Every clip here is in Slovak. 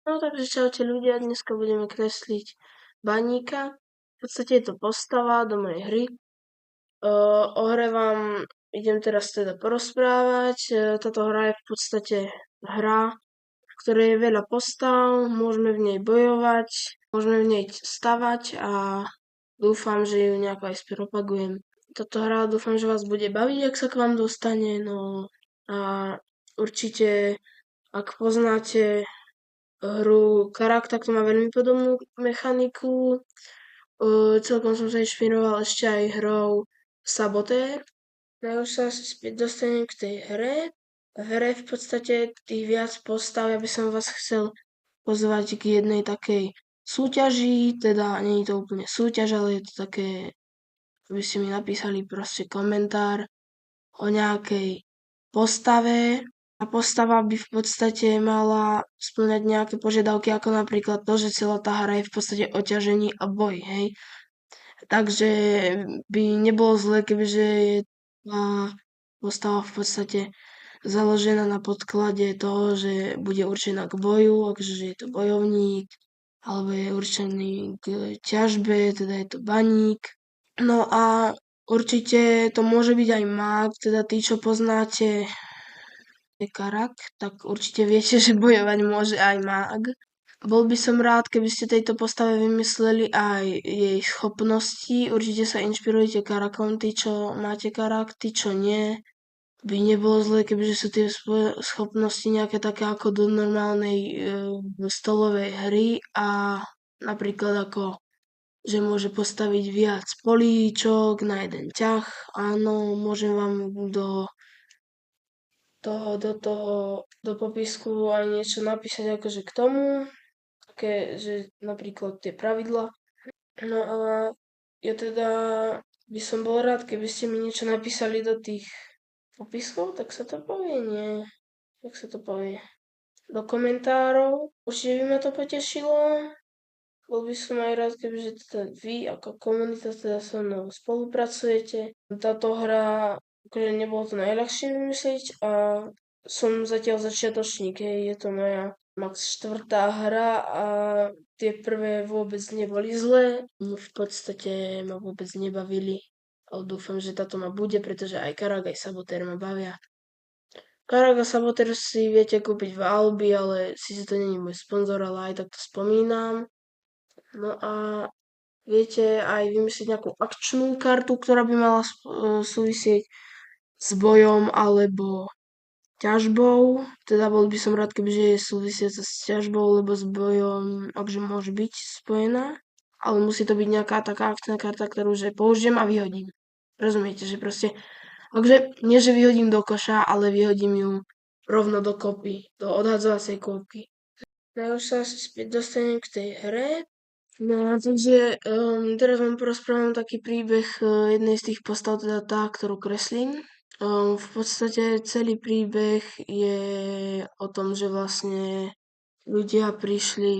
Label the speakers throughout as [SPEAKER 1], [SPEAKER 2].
[SPEAKER 1] No takže čaute ľudia, dneska budeme kresliť baníka. V podstate je to postava do mojej hry. O hre vám idem teraz teda porozprávať. Táto hra je v podstate hra, v ktorej je veľa postav, môžeme v nej bojovať, môžeme v nej stavať a dúfam, že ju nejako aj spropagujem. Táto hra dúfam, že vás bude baviť, ak sa k vám dostane, no a určite, ak poznáte hru Karak, tak to má veľmi podobnú mechaniku. Celkom som sa inšpiroval ešte aj hrou Sabotér. No už sa asi späť dostanem k tej hre. V hre v podstate tých viac postav, ja by som vás chcel pozvať k jednej takej súťaži, teda nie je to úplne súťaž, ale je to také, aby ste mi napísali proste komentár o nejakej postave. A postava by v podstate mala spĺňať nejaké požiadavky, ako napríklad to, že celá tá hra je v podstate o ťažení a boji, hej. Takže by nebolo zlé, kebyže je tá postava v podstate založená na podklade toho, že bude určená k boju, akože je to bojovník, alebo je určený k ťažbe, teda je to baník. No a určite to môže byť aj mák, teda tí, čo poznáte Karak, tak určite viete, že bojovať môže aj mák. Bol by som rád, keby ste tejto postave vymysleli aj jej schopnosti. Určite sa inšpirujte Karakom, tí, čo máte Karak, tí, čo nie. By nebolo zlé, kebyže sú tie schopnosti nejaké také ako do normálnej stolovej hry a napríklad ako že môže postaviť viac políčok na jeden ťah. Áno, môžem vám do popisku aj niečo napísať akože k tomu, že napríklad tie pravidla. No a ja teda by som bol rád, keby ste mi niečo napísali do tých popiskov, tak sa to povie, nie? Jak sa to povie? Do komentárov. Určite by ma to potešilo. Bol by som aj rád, kebyže teda vy ako komunita teda so mnou spolupracujete. Táto hra, akože nebolo to najľahšie vymyslieť a som zatiaľ začiatočník, hej, je to moja max štvrtá hra a tie prvé vôbec neboli zlé. V podstate ma vôbec nebavili, ale dúfam, že táto ma bude, pretože aj Karak, aj Sabotér ma bavia. Karak a Sabotér si viete kúpiť v Albi, ale síce to není môj sponzor, ale aj tak to spomínam. No a viete aj vymyslieť nejakú akčnú kartu, ktorá by mala súvisieť s bojom alebo ťažbou. Teda bol by som rád, kebyže je súvisiaca s ťažbou, lebo s bojom akže môže byť spojená. Ale musí to byť nejaká taká akčná karta, ktorú že použijem a vyhodím. Rozumiete, že proste, akže nie, že vyhodím do koša, ale vyhodím ju rovno do kopy, do odhadzovacej kopy. No už sa asi späť dostanem k tej hre. No, takže teraz vám porozprávam taký príbeh jednej z tých postav, teda tá, ktorú kreslím. V podstate celý príbeh je o tom, že vlastne ľudia prišli,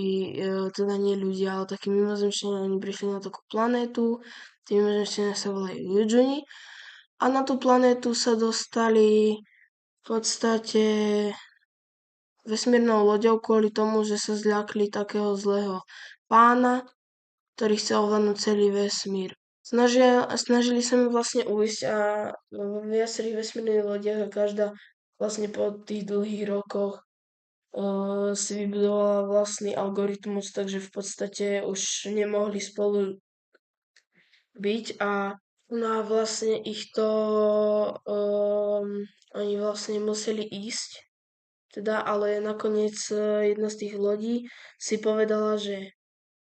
[SPEAKER 1] teda nie ľudia, ale takí mimozemšťania, oni prišli na takú planétu, tí mimozemšťania sa volajú Yujuni a na tú planétu sa dostali v podstate vesmírnou loďou kvôli tomu, že sa zľakli takého zlého pána, ktorý chcel ovládnuť celý vesmír. Snažili sa mu vlastne ujsť a vo viacerých vesmírnych lodiach a každá vlastne po tých dlhých rokoch si vybudovala vlastný algoritmus, takže v podstate už nemohli spolu byť a no a vlastne ich to oni vlastne museli ísť, teda ale nakoniec jedna z tých lodí si povedala, že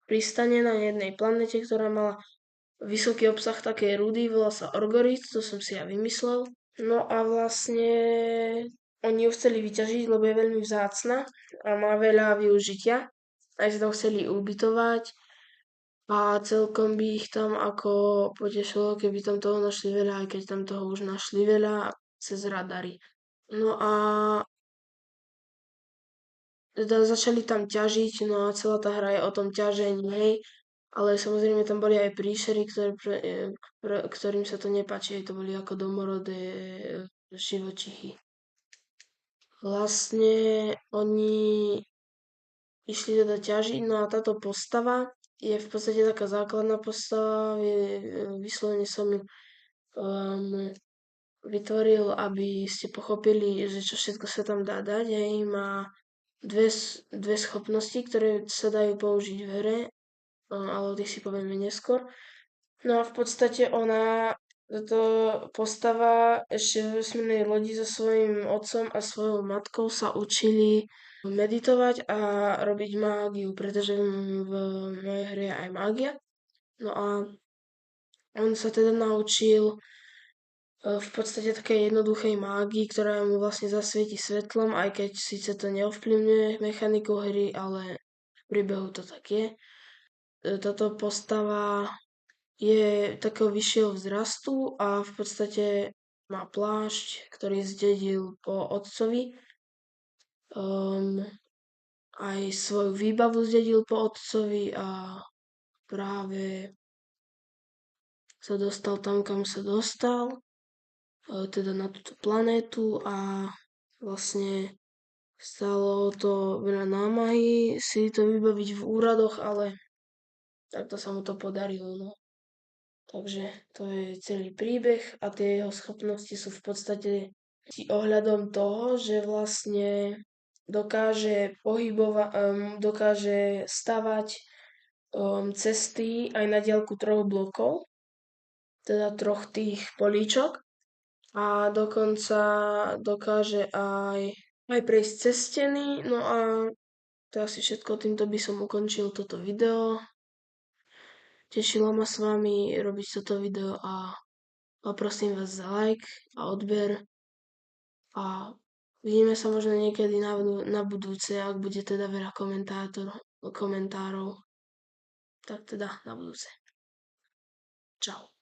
[SPEAKER 1] pristane na jednej planete, ktorá mala vysoký obsah takej rudy, volá sa Orgorit, to som si ja vymyslel. No a vlastne oni ju chceli vyťažiť, lebo je veľmi vzácna a má veľa využitia. Aj sa tam chceli ubytovať a celkom by ich tam ako potešilo, keby tam toho našli veľa, aj keď tam toho už našli veľa cez radary. No a teda začali tam ťažiť, no a celá tá hra je o tom ťažení, hej. Ale samozrejme tam boli aj príšery, ktorým sa to nepáči, to boli ako domorodé živočichy. Vlastne oni išli teda ťažiť, no a táto postava je v podstate taká základná postava, vyslovene som ju um, vytvoril, aby ste pochopili, že čo všetko sa tam dá dať. Hej, má dve schopnosti, ktoré sa dajú použiť v hre, ale o tých si povieme neskôr. No a v podstate táto postava ešte v vesmírnej lodi so svojím otcom a svojou matkou sa učili meditovať a robiť mágiu, pretože v mojej hre je aj mágia. No a on sa teda naučil v podstate takej jednoduchej mágii, ktorá mu vlastne zasvieti svetlom, aj keď síce to neovplyvňuje mechaniku hry, ale v príbehu to tak je. Táto postava je takého vyššieho vzrastu a v podstate má plášť, ktorý zdedil po otcovi. Um, Aj svoju výbavu zdedil po otcovi a práve sa dostal tam, kam sa dostal, teda na túto planétu a vlastne stalo to veľa námahy si to vybaviť v úradoch, ale takto sa mu to podarilo, no. Takže to je celý príbeh a tie jeho schopnosti sú v podstate ohľadom toho, že vlastne dokáže stavať cesty aj na diaľku 3 blokov, teda 3 tých políčok a dokonca dokáže aj prejsť cez steny. No a to je asi všetko, týmto by som ukončil toto video. Tešilo ma s vami robiť toto video a poprosím vás za like a odber a vidíme sa možno niekedy na budúce, ak bude teda veľa komentárov. Tak teda na budúce. Čau.